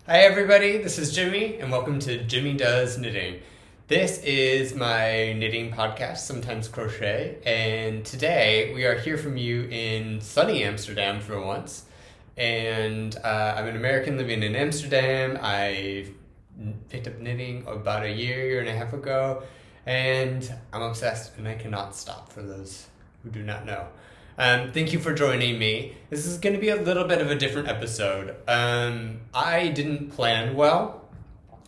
Hi everybody, this is Jimmy and welcome to Jimmy Does Knitting. This is my knitting podcast, Sometimes Crochet, and today we are here from you in sunny Amsterdam for once. And I'm an American living in Amsterdam. I picked up knitting about a year and a half ago, and I'm obsessed and I cannot stop for those who do not know. Thank you for joining me. This is going to be a little bit of a different episode. I didn't plan well,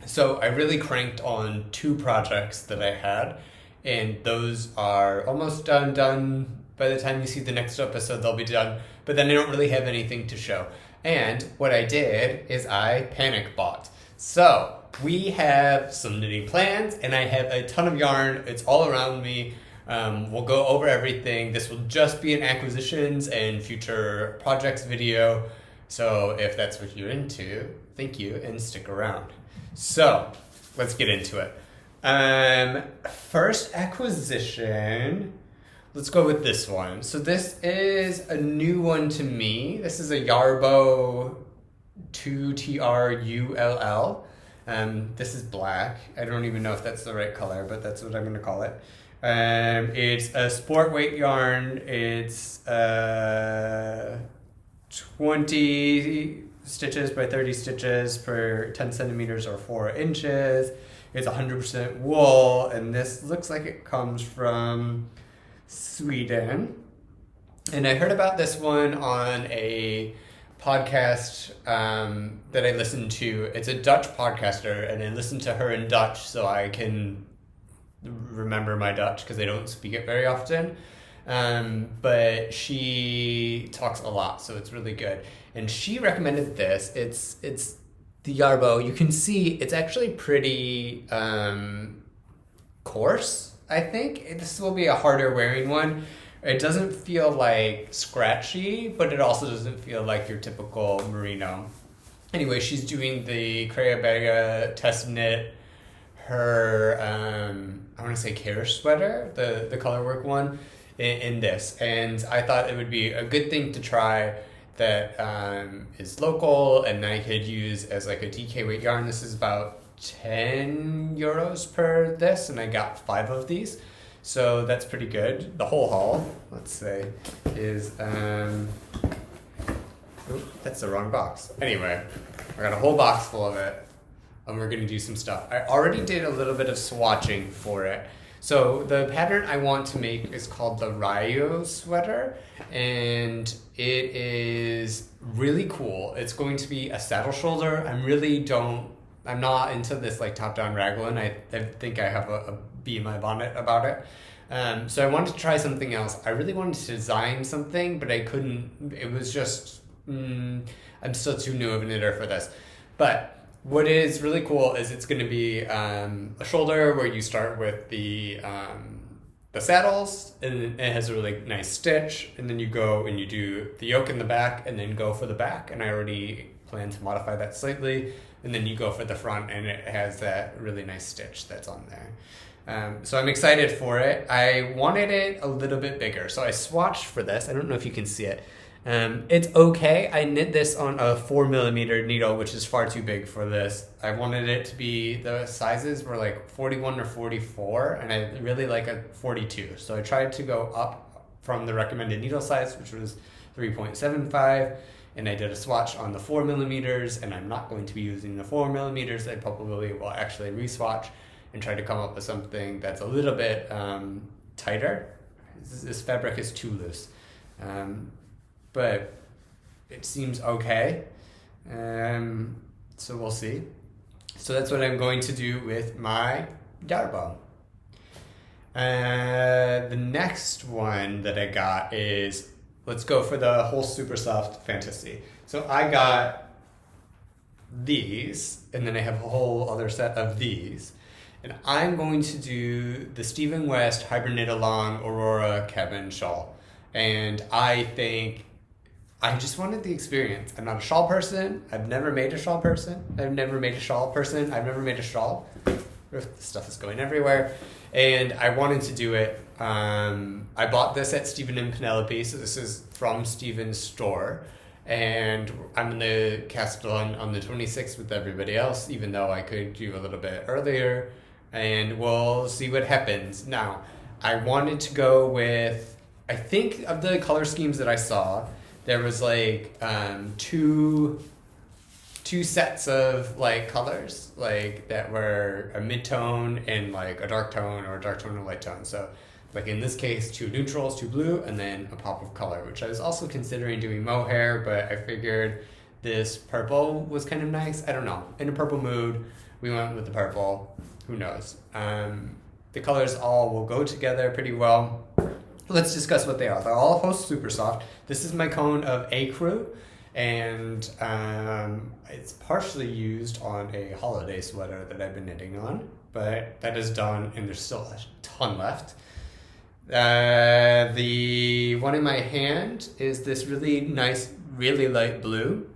so I really cranked on 2 projects that I had, and those are almost done. By the time you see the next episode, they'll be done, but then I don't really have anything to show. And what I did is I panic bought. So we have some knitting plans, and I have a ton of yarn. It's all around me. We'll go over everything. This will just be an acquisitions and future projects video. So if that's what you're into, thank you and stick around. So let's get into it. First acquisition, let's go with this one. So this is a new one to me. This is a Jarbo 2TRULL. This is black. I don't even know if that's the right color, but that's what I'm going to call it. It's a sport weight yarn. It's 20 stitches by 30 stitches per 10 centimeters or 4 inches. It's 100% wool, and this looks like it comes from Sweden. And I heard about this one on a podcast that I listened to. It's a Dutch podcaster, and I listened to her in Dutch so I can remember my Dutch because I don't speak it very often. But she talks a lot, so it's really good. And she recommended this. It's the Jarbo. You can see it's actually pretty coarse, I think. This will be a harder wearing one. It doesn't feel like scratchy, but it also doesn't feel like your typical merino. Anyway, she's doing the Creabega test knit, her I want to say care sweater, the colorwork one, in this, and I thought it would be a good thing to try that is local and I could use as like a DK weight yarn. This is about 10 euros per this, and I got 5 of these, so that's pretty good. The whole haul, let's say, is that's the wrong box. Anyway, I got a whole box full of it. And we're going to do some stuff. I already did a little bit of swatching for it. So the pattern I want to make is called the Reiko sweater, and it is really cool. It's going to be a saddle shoulder. I'm not into this like top-down raglan. I think I have a bee in my bonnet about it. So I wanted to try something else. I really wanted to design something, but I couldn't. It was just, I'm still too new of a knitter for this. But what is really cool is it's going to be a shoulder where you start with the saddles, and it has a really nice stitch, and then you go and you do the yoke in the back and then go for the back, and I already plan to modify that slightly, and then you go for the front and it has that really nice stitch that's on there. So I'm excited for it. I wanted it a little bit bigger, so I swatched for this. I don't know if you can see it. It's okay. I knit this on a 4mm needle, which is far too big for this. I wanted it to be, the sizes were like 41 or 44, and I really like a 42. So I tried to go up from the recommended needle size, which was 3.75, and I did a swatch on the 4mm, and I'm not going to be using the 4mm. I probably will actually re-swatch and try to come up with something that's a little bit tighter. This fabric is too loose. But it seems okay, so we'll see. So that's what I'm going to do with my Jarbo. The next one that I got is, let's go for the Holst Supersoft Fantasy. So I got these, and then I have a whole other set of these. And I'm going to do the Stephen West Hybrid Knit Along Aurora Cabin Shawl. And I think I just wanted the experience. I'm not a shawl person. I've never made a shawl person. I've never made a shawl. The stuff is going everywhere. And I wanted to do it. I bought this at Stephen and Penelope, so this is from Stephen's store. and I'm in the cast on the 26th with everybody else, even though I could do a little bit earlier, and we'll see what happens. Now, I wanted to go with, I think of the color schemes that I saw, there was like two sets of like colors like that were a mid-tone and like a dark tone, or a dark tone and a light tone. So like in this case, 2 neutrals, 2 blue, and then a pop of color, which I was also considering doing mohair, but I figured this purple was kind of nice. I don't know. In a purple mood, we went with the purple. Who knows? The colors all will go together pretty well. Let's discuss what they are. They're all Holst Supersoft. This is my cone of Ecru, and it's partially used on a holiday sweater that I've been knitting on, but that is done, and there's still a ton left. The one in my hand is this really nice, really light blue.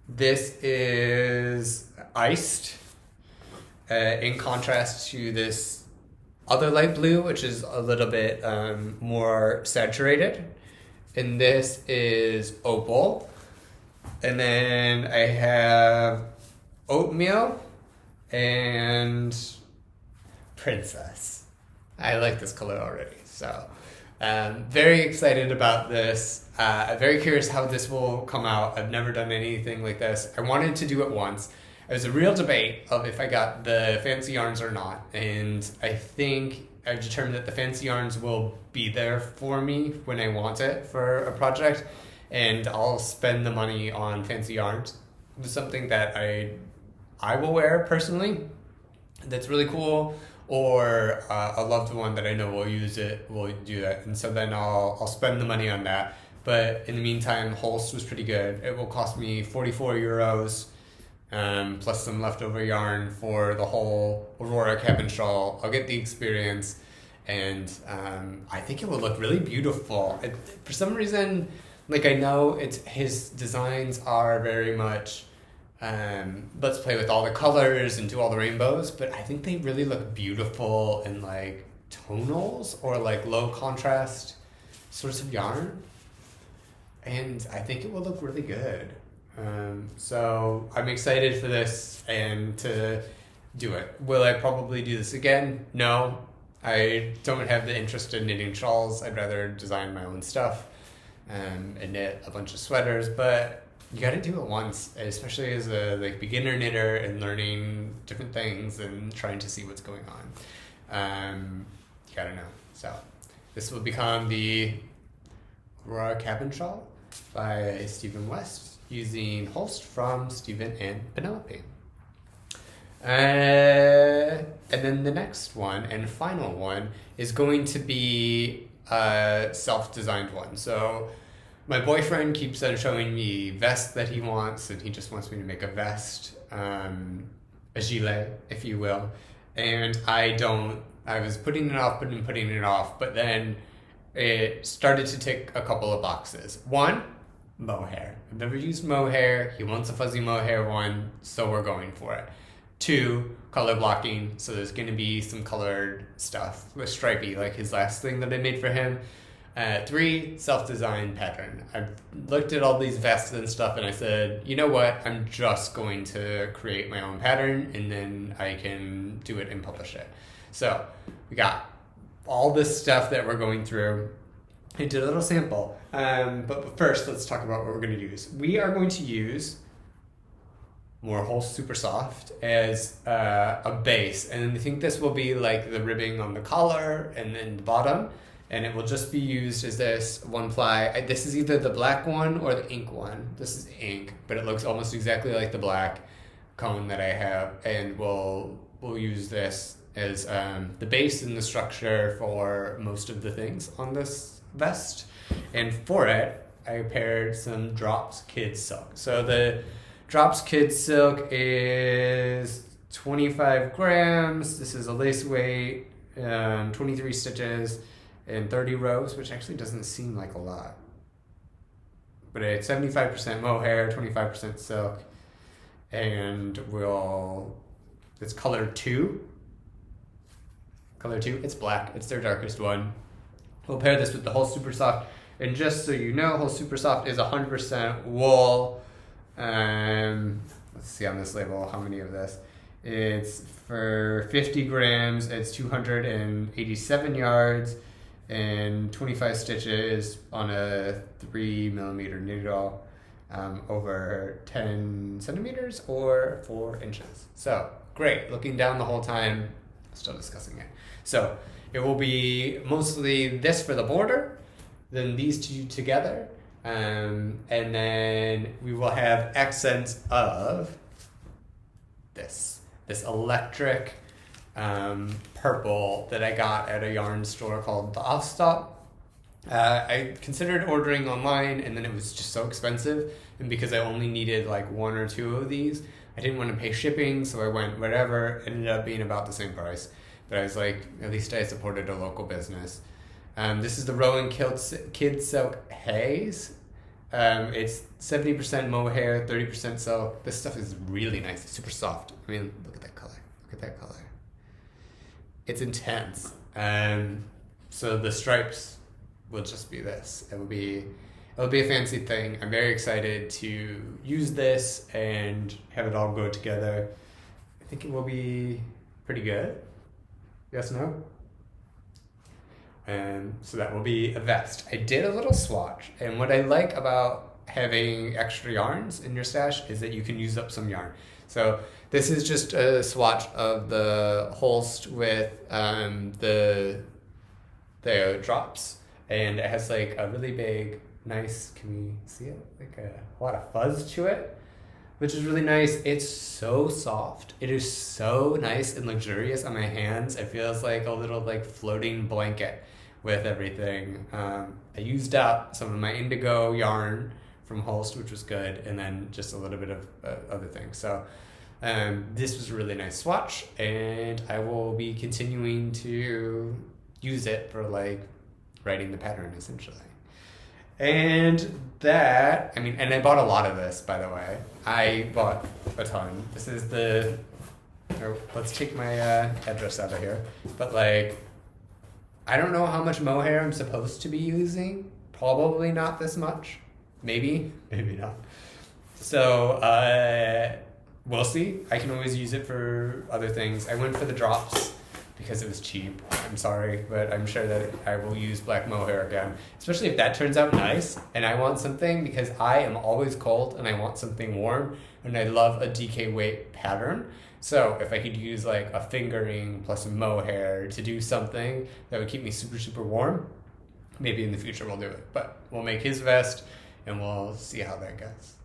This is iced, in contrast to this other light blue, which is a little bit more saturated. And this is Opal. And then I have Oatmeal and Princess. I like this color already, so very excited about this. I'm very curious how this will come out. I've never done anything like this. I wanted to do it once. It was a real debate of if I got the fancy yarns or not, and I think I've determined that the fancy yarns will be there for me when I want it for a project, and I'll spend the money on fancy yarns. It's something that I will wear personally that's really cool, or a loved one that I know will use it will do that, and so then I'll spend the money on that. But in the meantime, Holst was pretty good. It will cost me 44 euros, plus some leftover yarn for the whole Aurora cabin shawl. I'll get the experience, and I think it will look really beautiful. For some reason, like, I know his designs are very much let's play with all the colors and do all the rainbows, but I think they really look beautiful in like tonals or like low contrast sorts of yarn, and I think it will look really good. So I'm excited for this and to do it. Will I probably do this again? No, I don't have the interest in knitting shawls. I'd rather design my own stuff and knit a bunch of sweaters, but you gotta do it once, especially as a beginner knitter and learning different things and trying to see what's going on. You gotta know. So this will become the Aurora Cabin Shawl by Stephen West, using Holst from Stephen and Penelope. And then the next one and final one is going to be a self-designed one. So my boyfriend keeps on showing me vests that he wants, and he just wants me to make a vest, a gilet, if you will. And I was putting it off, but then it started to tick a couple of boxes. One, mohair. I've never used mohair. He wants a fuzzy mohair one, so we're going for it. 2, color blocking, so there's going to be some colored stuff with stripey, like his last thing that I made for him. 3, self-designed pattern. I've looked at all these vests and stuff, and I said, you know what, I'm just going to create my own pattern, and then I can do it and publish it. So we got all this stuff that we're going through. I did a little sample, but first let's talk about what we're going to use. We are going to use more Holst Supersoft as a base, and I think this will be like the ribbing on the collar and then the bottom, and it will just be used as this one ply. This is either the black one or the ink one. This is ink, but it looks almost exactly like the black cone that I have, and we'll use this as the base and the structure for most of the things on this vest. And for it, I paired some Drops Kids Silk. So the Drops Kids Silk is 25 grams. This is a lace weight, 23 stitches, and 30 rows, which actually doesn't seem like a lot. But it's 75% mohair, 25% silk, and it's color 2. Color 2, it's black, it's their darkest one. We'll pair this with the Holst Supersoft And just so you know, Holst Supersoft is 100% wool. Let's see on this label how many of this. It's for 50 grams, it's 287 yards and 25 stitches on a 3mm needle, over 10 centimeters or 4 inches. So great, looking down the whole time, still discussing it. So it will be mostly this for the border, then these two together, and then we will have accents of this electric purple that I got at a yarn store called the Offstop. I considered ordering online, and then it was just so expensive, and because I only needed like 1 or 2 of these, I didn't want to pay shipping, so I went whatever. It ended up being about the same price, but I was like, at least I supported a local business. This is the Rowan Kid Silk Haze. It's 70% mohair, 30% silk. This stuff is really nice. It's super soft. I mean, look at that color. Look at that color. It's intense. So the stripes will just be this. It'll be a fancy thing. I'm very excited to use this and have it all go together. I think it will be pretty good. Yes, no? So that will be a vest. I did a little swatch, and what I like about having extra yarns in your stash is that you can use up some yarn. So this is just a swatch of the Holst with the drops, and it has like a really big, nice, can we see it? Like a lot of fuzz to it, which is really nice. It's so soft. It is so nice and luxurious on my hands. It feels like a little like floating blanket with everything. I used up some of my indigo yarn from Holst, which was good, and then just a little bit of other things. So this was a really nice swatch, and I will be continuing to use it for like writing the pattern essentially. And that, I mean, and I bought a lot of this, by the way. I bought a ton. This is let's take my address out of here. But like, I don't know how much mohair I'm supposed to be using. Probably not this much. Maybe not. So we'll see. I can always use it for other things. I went for the drops because it was cheap. I'm sorry, but I'm sure that I will use black mohair again, especially if that turns out nice and I want something, because I am always cold and I want something warm, and I love a DK weight pattern. So if I could use like a fingering plus a mohair to do something that would keep me super, super warm, maybe in the future we'll do it. But we'll make his vest and we'll see how that goes.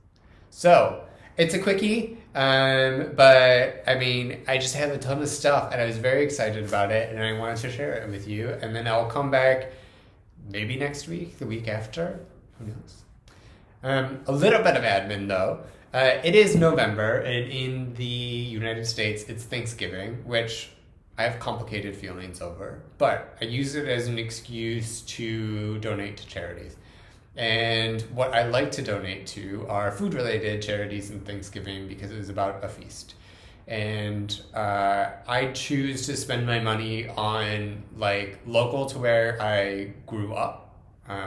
So it's a quickie, but I mean, I just have a ton of stuff and I was very excited about it, and I wanted to share it with you. And then I'll come back maybe next week, the week after, who knows. A little bit of admin though. It is November, and in the United States, it's Thanksgiving, which I have complicated feelings over, but I use it as an excuse to donate to charities. And what I like to donate to are food-related charities in Thanksgiving, because it is about a feast. And I choose to spend my money on like local to where I grew up,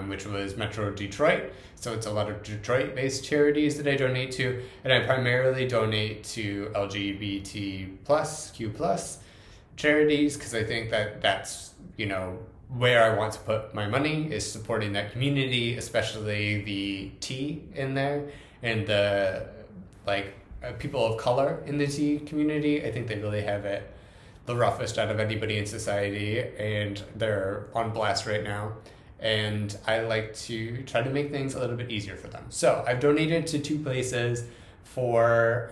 which was Metro Detroit. So it's a lot of Detroit-based charities that I donate to, and I primarily donate to LGBT+, Q+ charities, because I think that that's, you know, where I want to put my money, is supporting that community, especially the T in there, and the like people of color in the T community. I think they really have it the roughest out of anybody in society, and they're on blast right now. And I like to try to make things a little bit easier for them. So I've donated to 2 places for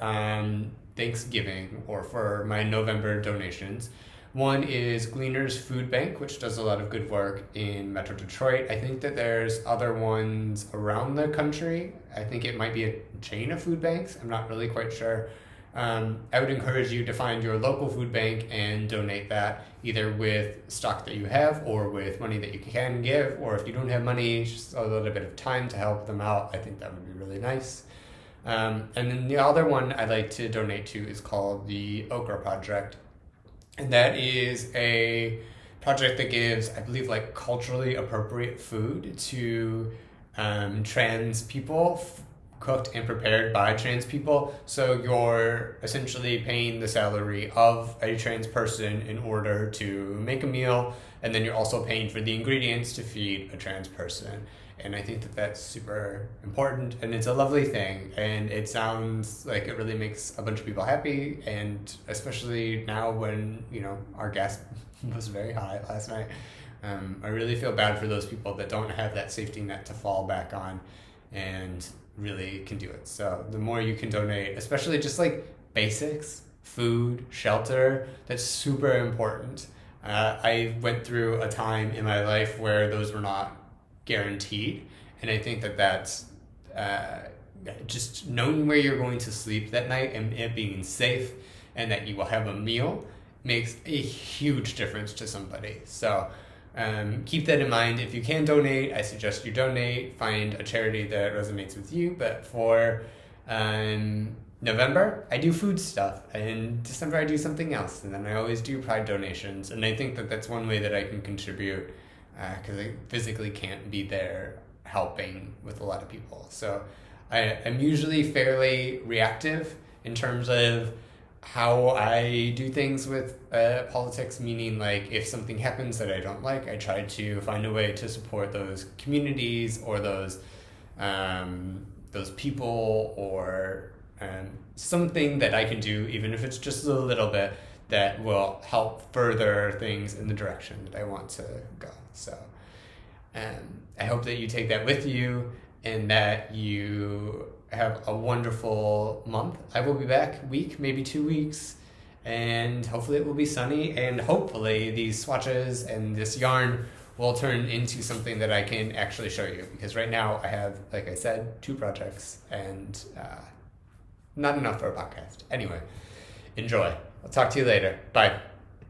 Thanksgiving, or for my November donations. One is Gleaner's Food Bank, which does a lot of good work in Metro Detroit. I think that there's other ones around the country. I think it might be a chain of food banks. I'm not really quite sure. I would encourage you to find your local food bank and donate that, either with stock that you have or with money that you can give, or if you don't have money, just a little bit of time to help them out. I think that would be really nice. And then the other one I like to donate to is called the Ecru Project. And that is a project that gives, I believe, like culturally appropriate food to trans people, cooked and prepared by trans people. So you're essentially paying the salary of a trans person in order to make a meal, and then you're also paying for the ingredients to feed a trans person. And I think that that's super important, and it's a lovely thing, and it sounds like it really makes a bunch of people happy, and especially now when, you know, our gas was very high last night. I really feel bad for those people that don't have that safety net to fall back on and really can do it. So the more you can donate, especially just like basics, food, shelter, that's super important. I went through a time in my life where those were not guaranteed, and I think that that's just knowing where you're going to sleep that night and it being safe and that you will have a meal makes a huge difference to somebody. So keep that in mind. If you can donate, I suggest you donate. Find a charity that resonates with you. But for November, I do food stuff. In December, I do something else. And then I always do Pride donations. And I think that that's one way that I can contribute, because I physically can't be there helping with a lot of people. So I'm usually fairly reactive in terms of how I do things with politics, meaning like if something happens that I don't like, I try to find a way to support those communities or those people, or something that I can do, even if it's just a little bit, that will help further things in the direction that I want to go. So I hope that you take that with you and that you have a wonderful month. I will be back week, maybe 2 weeks, and hopefully it will be sunny, and hopefully these swatches and this yarn will turn into something that I can actually show you, because right now I have, like I said, 2 projects and not enough for a podcast. Anyway, enjoy. I'll talk to you later. Bye.